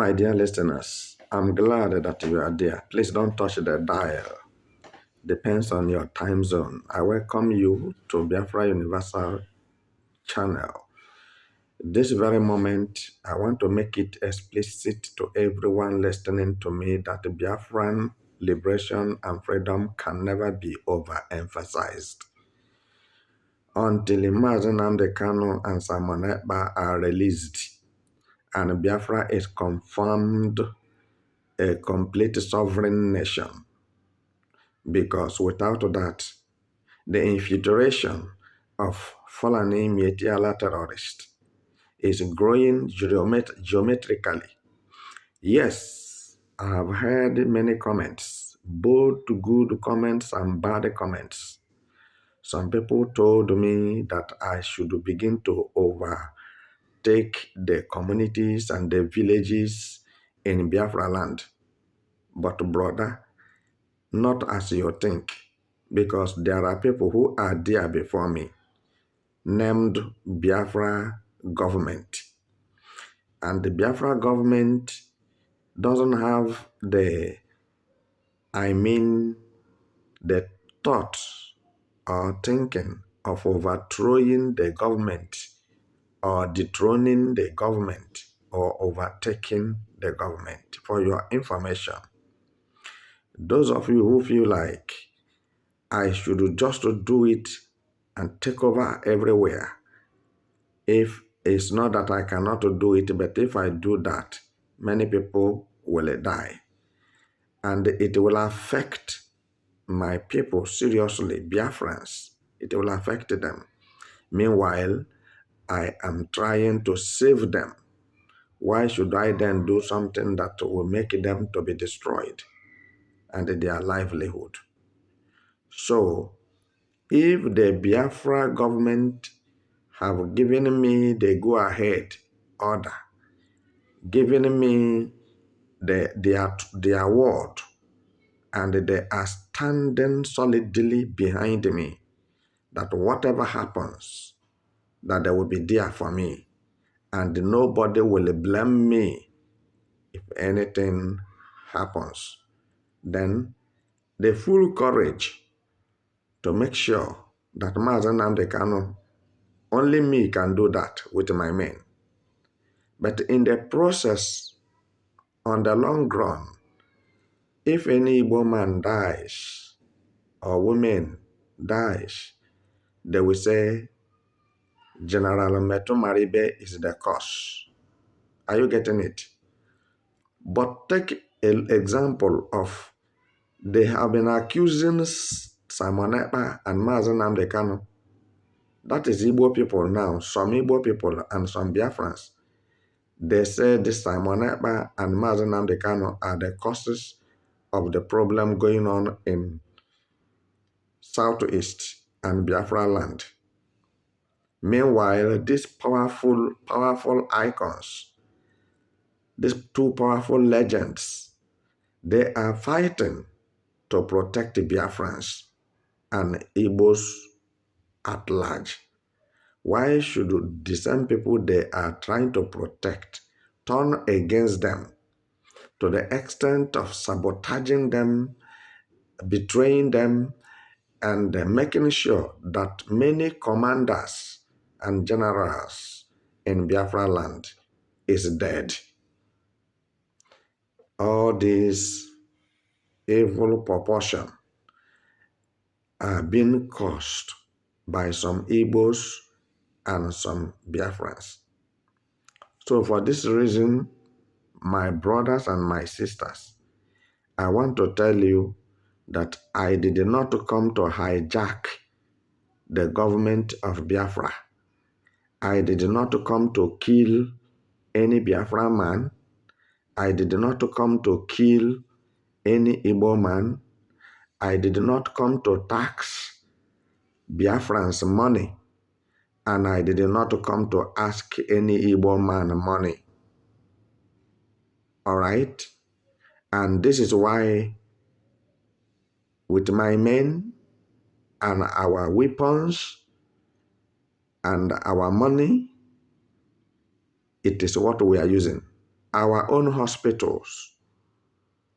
my dear listeners. I'm glad that you are there. Please don't touch the dial. Depends on your time zone. I welcome you to Biafra Universal channel. This very moment, I want to make it explicit to everyone listening to me that Biafran liberation and freedom can never be overemphasized. Until Mazi Nnamdi Kanu and Simon Ekpa are released and Biafra is confirmed a complete sovereign nation, because without that, the infiltration of Fulani Mietiala terrorists is growing geometrically. Yes, I have heard many comments, both good comments and bad comments. Some people told me that I should begin to overtake the communities and the villages in Biafra land. But brother, not as you think, because there are people who are there before me, named Biafra government. And the Biafra government doesn't have the thought or thinking of overthrowing the government or dethroning the government or overtaking the government. For your information, those of you who feel like I should just do it and take over everywhere, if it's not that I cannot do it, but if I do that, many people will die. And it will affect my people seriously, Biafrans. It will affect them. Meanwhile, I am trying to save them. Why should I then do something that will make them to be destroyed and their livelihood? So, if the Biafra government have given me the go-ahead order, given me their word, and they are standing solidly behind me, that whatever happens, that they will be there for me, and nobody will blame me if anything happens, then the full courage to make sure that Mazi Nnamdi Kanu, only me can do that with my men. But in the process, on the long run, if any Igbo man dies or woman dies, they will say General Metu Maribe is the cause. Are you getting it? But take an example of, they have been accusing Simon Ekpa and Mazi Nnamdi Kanu. That is Igbo people now, some Igbo people and some Biafrans. They say this Simon Ekpa and Mazi Nnamdi Kanu are the causes of the problem going on in Southeast and Biafra land. Meanwhile, these powerful icons, these two powerful legends, they are fighting to protect the Biafrans and Igbos at large. Why should the same people they are trying to protect turn against them to the extent of sabotaging them, betraying them, and making sure that many commanders and generals in Biafra land is dead? All these evil proportion are being caused by some Igbos and some Biafrans. So for this reason, my brothers and my sisters, I want to tell you that I did not come to hijack the government of Biafra. I did not come to kill any Biafra man. I did not come to kill any Igbo man. I did not come to tax Biafrans money. And I did not come to ask any Igbo man money. All right? And this is why, with my men and our weapons and our money, it is what we are using. our own hospitals,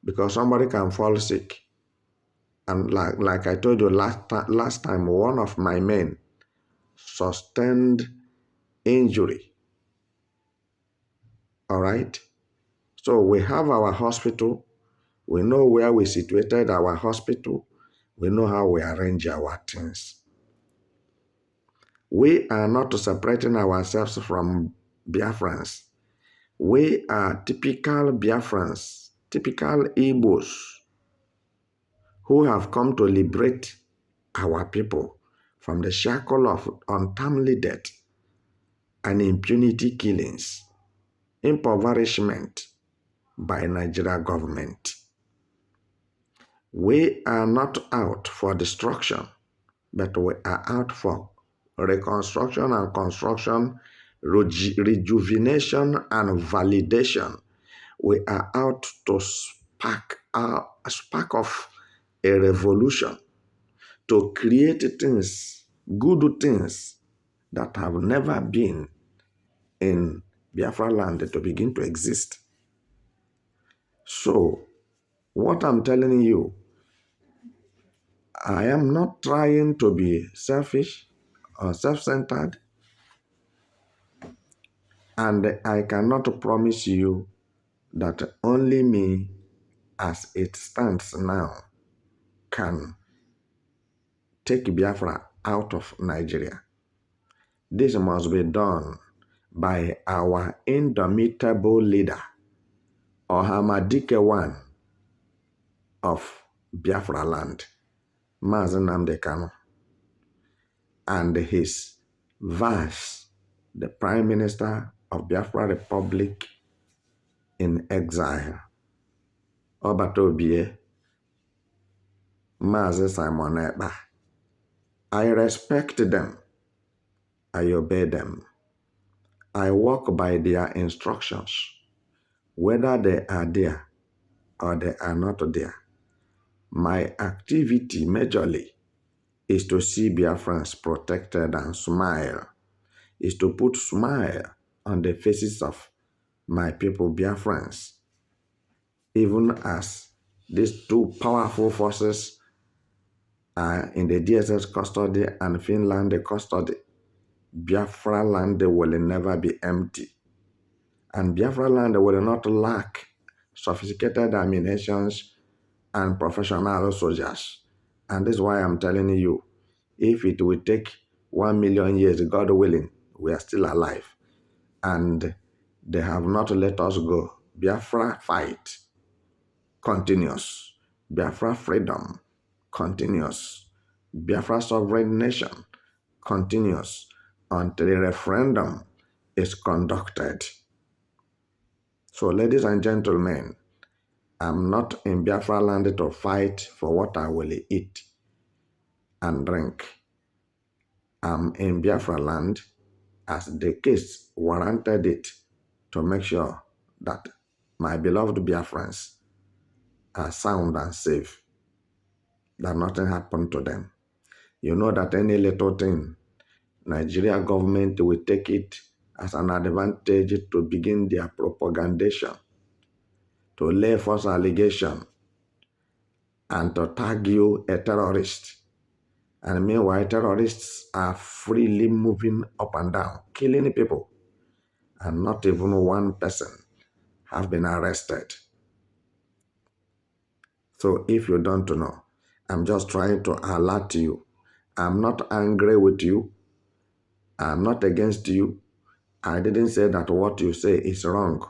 because somebody can fall sick. And like I told you last time, one of my men sustained injury. All right? So we have our hospital. We know where we situated our hospital. We know how we arrange our things. We are not separating ourselves from Biafrans. We are typical Biafrans, typical Igbos who have come to liberate our people from the shackle of untimely death and impunity killings, impoverishment by Nigeria government. We are not out for destruction, but we are out for reconstruction and construction, rejuvenation and validation. We are out to spark of a revolution, to create things, good things that have never been in Biafra land to begin to exist. So, what I'm telling you, I am not trying to be selfish or self-centered, and I cannot promise you that only me, as it stands now, can take Biafra out of Nigeria. This must be done by our indomitable leader, Ohamadike one of Biafra land, Mazi Nnamdi Kanu, and his vice, the Prime Minister of Biafra Republic in exile, Obatobie, Mazi Simon Ekpa. I respect them. I obey them. I walk by their instructions, whether they are there or they are not there. My activity majorly is to see Biafrans protected and smile, is to put smile on the faces of my people, Biafrans, even as these two powerful forces are in the DSS custody and Finland custody. Biafra land will never be empty. And Biafra land will not lack sophisticated ammunitions and professional soldiers. And this is why I'm telling you, if it will take 1 million years, God willing, we are still alive. And they have not let us go. Biafra fight continues. Biafra freedom continues. Biafra sovereign nation continues until a referendum is conducted. So, ladies and gentlemen, I'm not in Biafra land to fight for what I will eat and drink. I'm in Biafra land as the case warranted it to make sure that my beloved Biafrans are sound and safe, that nothing happened to them. You know that any little thing, Nigeria government will take it as an advantage to begin their propagandation, to lay false allegation, and to tag you a terrorist. And meanwhile, terrorists are freely moving up and down, killing people, and not even one person have been arrested. So if you don't know, I'm just trying to alert you. I'm not angry with you. I'm not against you. I didn't say that what you say is wrong.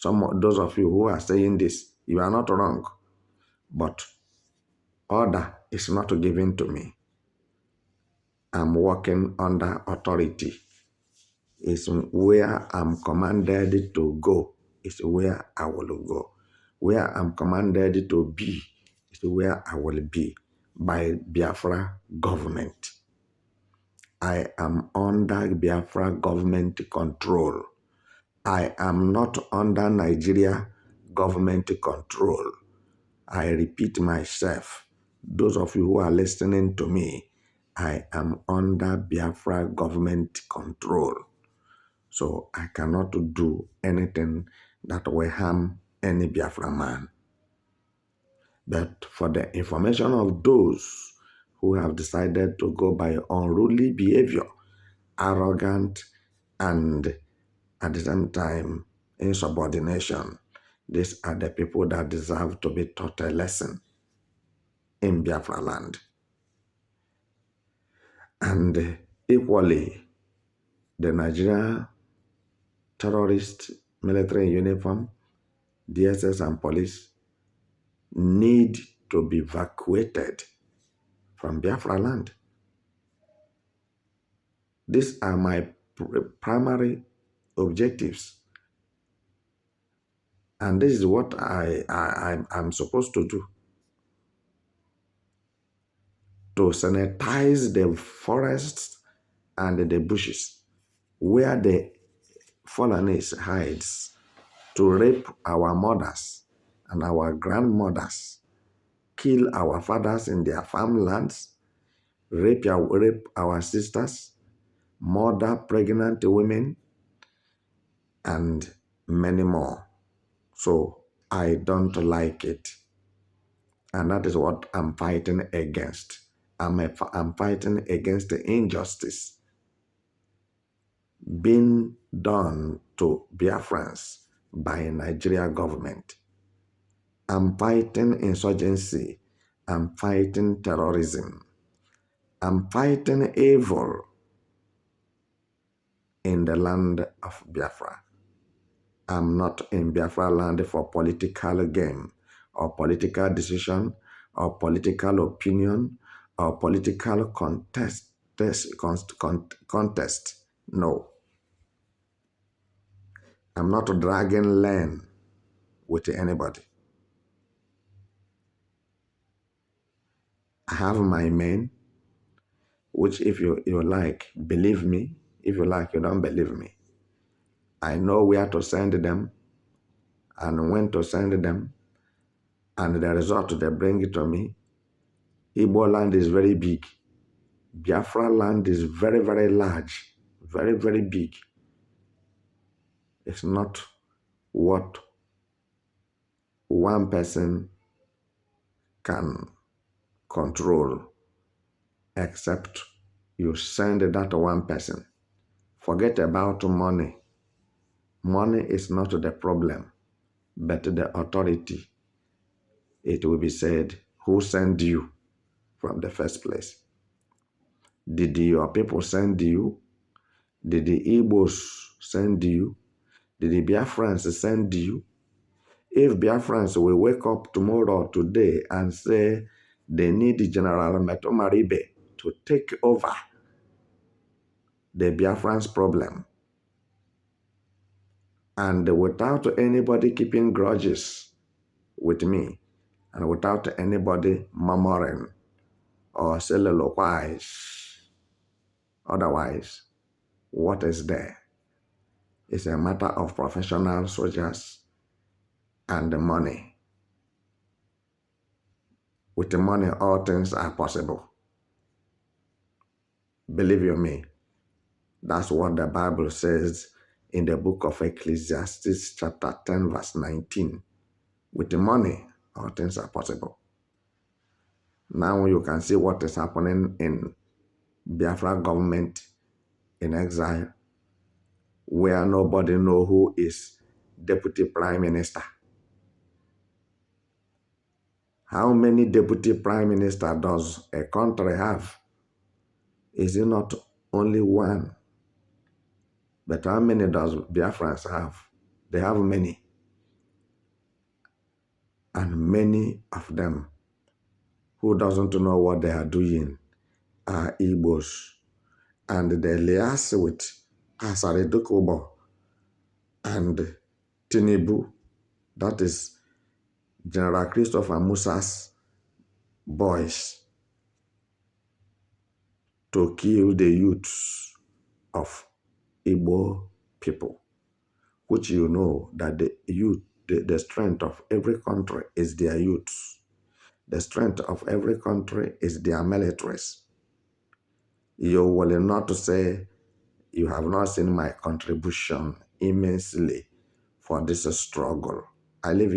Those of you who are saying this, you are not wrong. But order is not given to me. I'm working under authority. It's where I'm commanded to go. It's where I will go. Where I'm commanded to be is where I will be by Biafra government. I am under Biafra government control. I am not under Nigeria government control. I repeat myself. Those of you who are listening to me, I am under Biafra government control. So I cannot do anything that will harm any Biafra man. But for the information of those who have decided to go by unruly behavior, arrogant, and at the same time insubordination, these are the people that deserve to be taught a lesson in Biafra land. And equally, the Nigeria terrorist military uniform, DSS and police need to be evacuated from Biafra land. These are my primary objectives. And this is what I'm supposed to do. To sanitize the forests and the bushes where the Fulanese hides, to rape our mothers and our grandmothers, kill our fathers in their farmlands, rape our sisters, murder pregnant women, and many more. So I don't like it. And that is what I'm fighting against. I'm fighting against the injustice being done to Biafrans by Nigeria government. I'm fighting insurgency. I'm fighting terrorism. I'm fighting evil in the land of Biafra. I'm not in Biafra land for political game or political decision or political opinion or political contest. No. I'm not dragging land with anybody. I have my men, which if you like, believe me. If you like, you don't believe me. I know where to send them and when to send them, and the result they bring it to me. Igbo land is very big. Biafra land is very, very large, very, very big. It's not what one person can control, except you send that one person. Forget about money. Money is not the problem, but the authority. It will be said, who sent you from the first place? Did your people send you? Did the Igbos send you? Did the Biafrans send you? If Biafrans will wake up tomorrow, today, and say they need General Metomaribe to take over the Biafrans problem, and without anybody keeping grudges with me, and without anybody murmuring or soliloquize, otherwise, what is there? It's a matter of professional soldiers and the money. With the money, all things are possible. Believe you me, that's what the Bible says in the book of Ecclesiastes chapter 10 verse 19. With the money, all things are possible. Now you can see what is happening in Biafra government in exile, where nobody knows who is deputy prime minister. How many deputy prime minister does a country have? Is it not only one? But how many does Biafrans have? They have many. And many of them who doesn't know what they are doing are Igbos. And they liaise with Asari Dokubo and Tinubu, that is General Christopher Musa's boys, to kill the youths of Igbo people, which you know that the youth, the strength of every country is their youths. The strength of every country is their militaries. You will not say, you have not seen my contribution immensely for this struggle. I leave you.